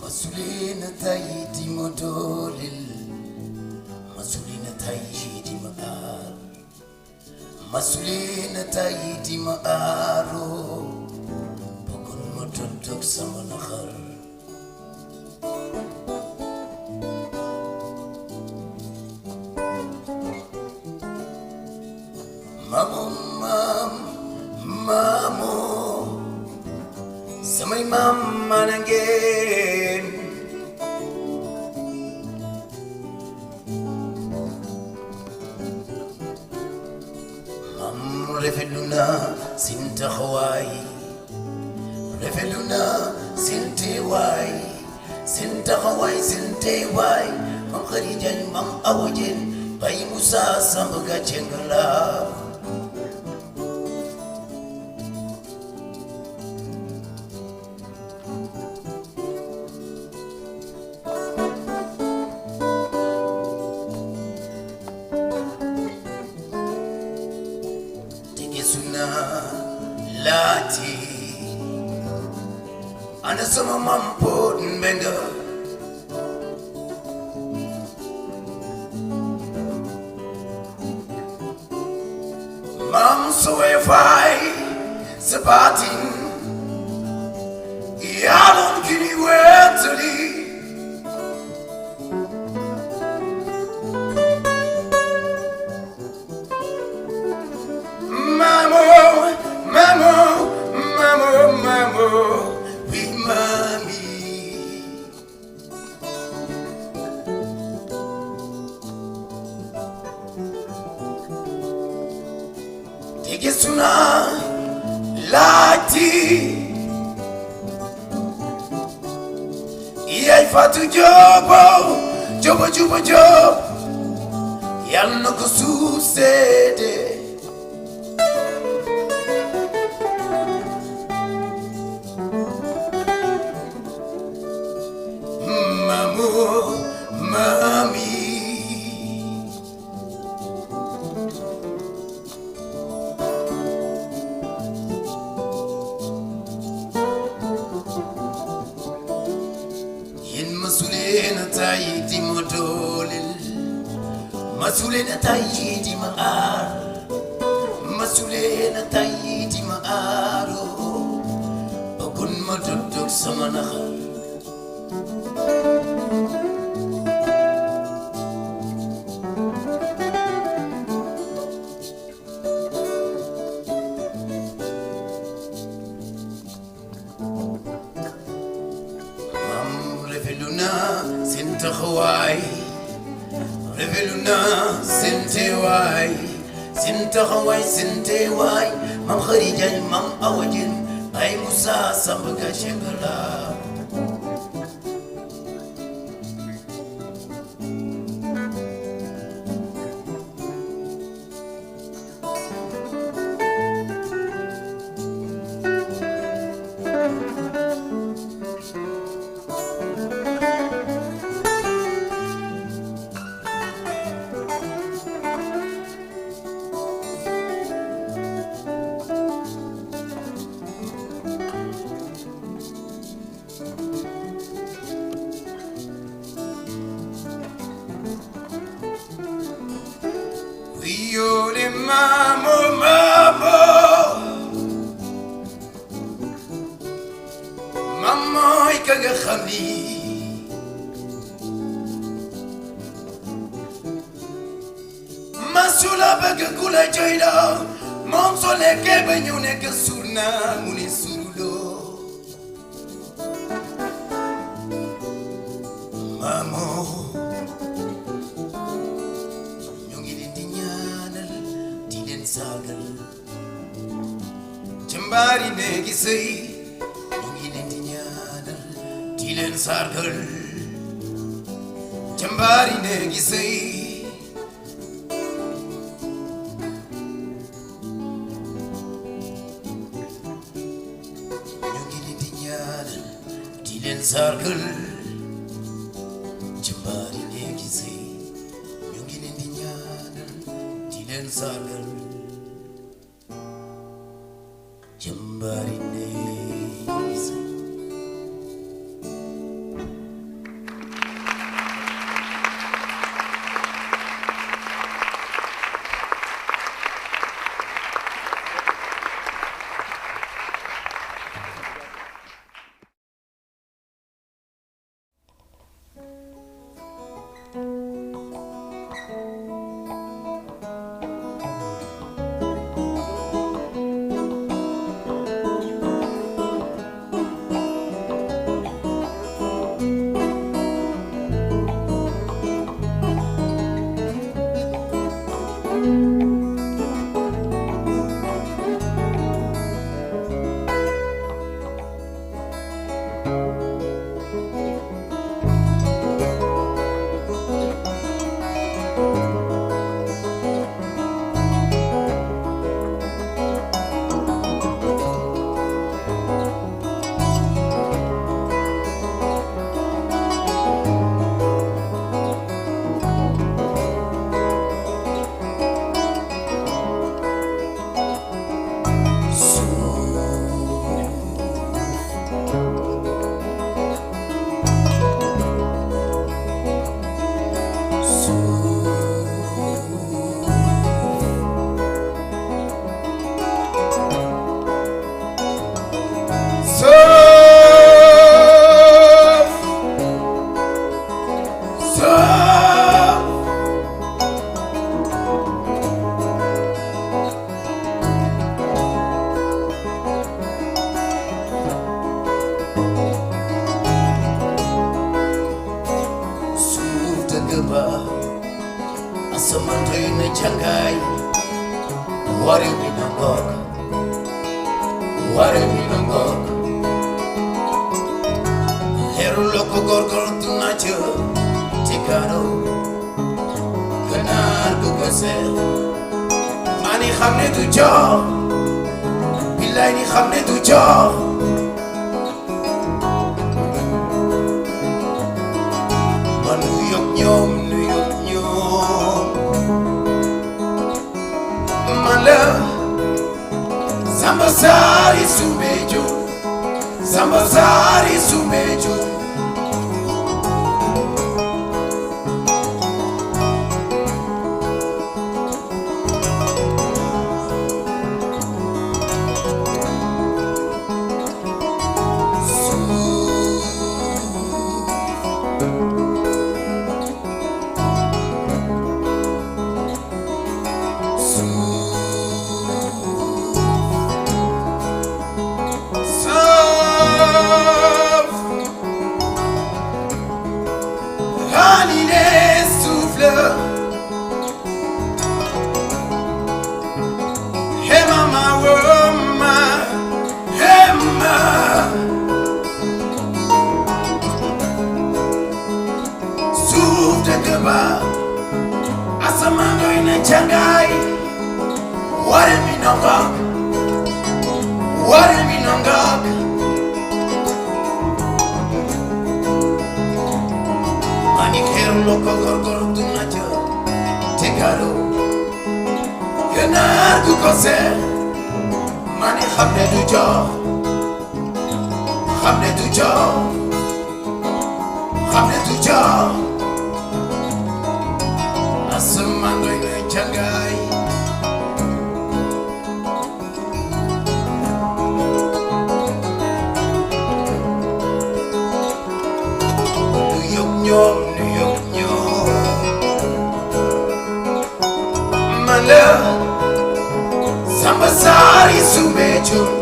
Masulina taiti modolil, masulina taiti maar, masulina taiti maaro, pokon mototok sama nakhar. Mamo, samay mama nangen. Reveluna sinta Hawaii, reveluna sinte wai, sinta Hawaii sinte wai. Mam Khadijan mam Awajen, Bayi Musa sambaga cengala. Lati ana sama mampo nbenga mam soe fai sabatin yalon kini wetuli we mommy. Tegesuna lati iyai fatu jobo yal na ko suusede. Mami, yin masulena taiti modolil, masulena taiti maar, masulena taiti maaro, okun matudok sama nakhar. Reveluna sinta Hawaii, reveluna sinte wai, sinta Hawaii sinte wai. Mam Khadijan mam Awajen, Bayi Musa sambaga cengala. Yole mamo, mamo ikaga khami. Masula baga kula jaila, mom sole ke banyune ke surna muni surulo. Mamo. Jambari negi say, nungi lendinyadal, tilen sargal. Jambari negi say, nungi lendinyadal, tilen sargal. Jambari negi say, nungi lendinyadal, tilen sargal. Jambari negi say. kaba asamanto ina changai wari binangok heru loko gorgor tunacho tikaro kanar gugase mani khamne tu jo bilai ni khamne tu jo New York Mala Zambazari Sumejo Asamando ina changai wale minongok mani kero loko gorgor tunacho tekaro kenar tu kose mani khamne tu jo Asamando ina changai New York Mala Zambazari Sumejo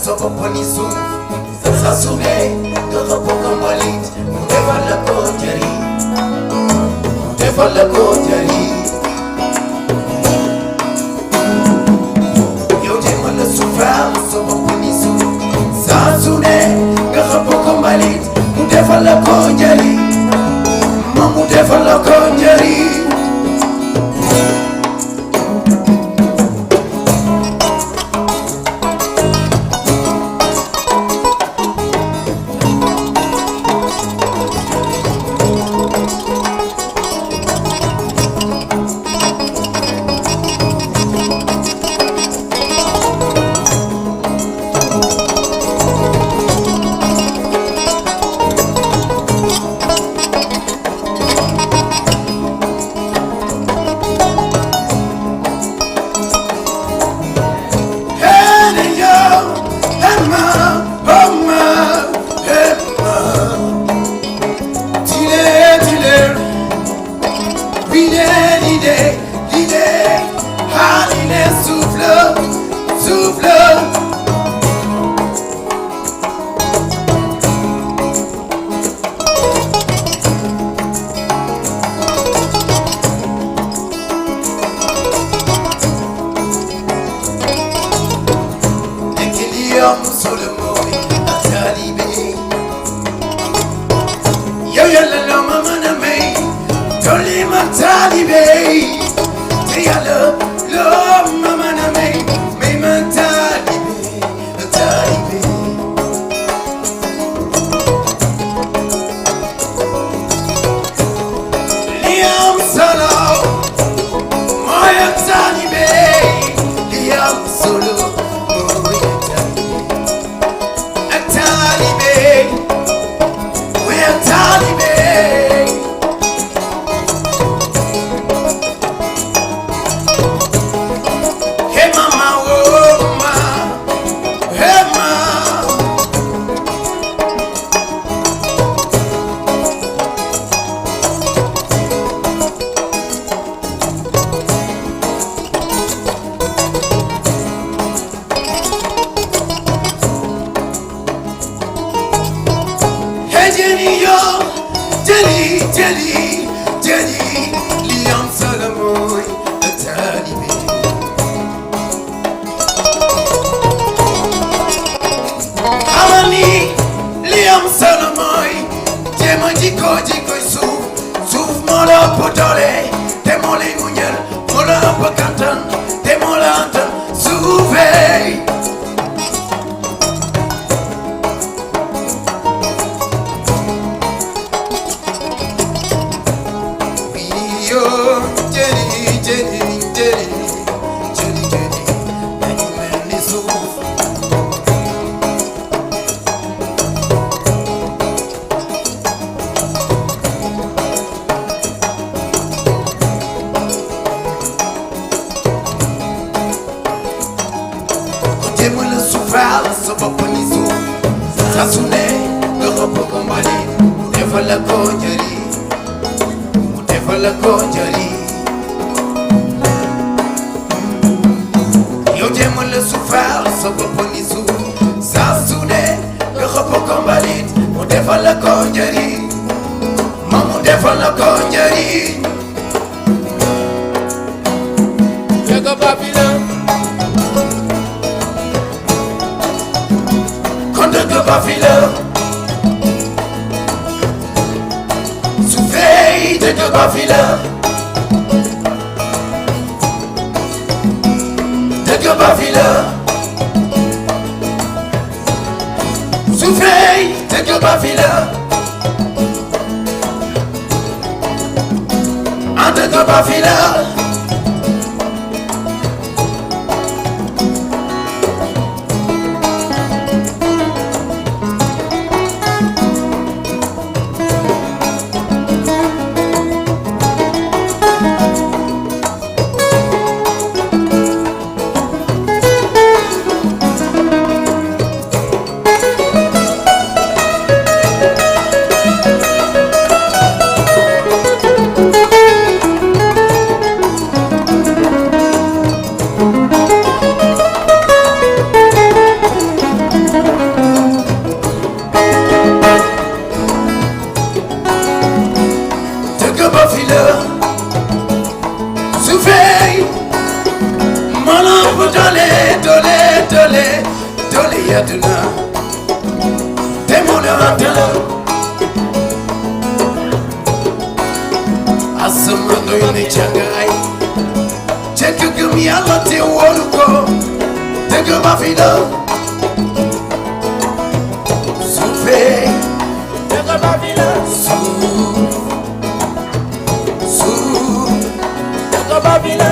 Sopo ponisu Sasune Kakapo kamalit Mutefala kojari Yote mala sufral Sopo ponisu Sasune Kakapo kamalit Mutefala kojari jëli li am solo mooy taalibe xamal ni li am solo mooy jéem a jikkoy suuf moo la ëpp doole te moo lay muñal moo la ëpp kattan te moo la antan suufee sa bopp ni suuf saa su ne nga xëpp ko mbalit mu defal la ko njëriñ mu defal la ko njëriñ yow jéemal la suufal sa bopp ni suuf saa su ne nga xëpp ko mbalit mu defal la ko njëriñ ma mu defal la ko njëriñ dëgg Babylone dëgg ba fi la su fey dëgg ba fi la dëgg ba fi la su fey dëgg ba fi la ah dëgg ba fi la dole yaduna demona adala asama doy ne jangay cek gëm Yàlla te wóolu ko dëgg ba fi la suufe dëgg ba fi la suuf dëgg ba fi la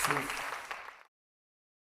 Truth.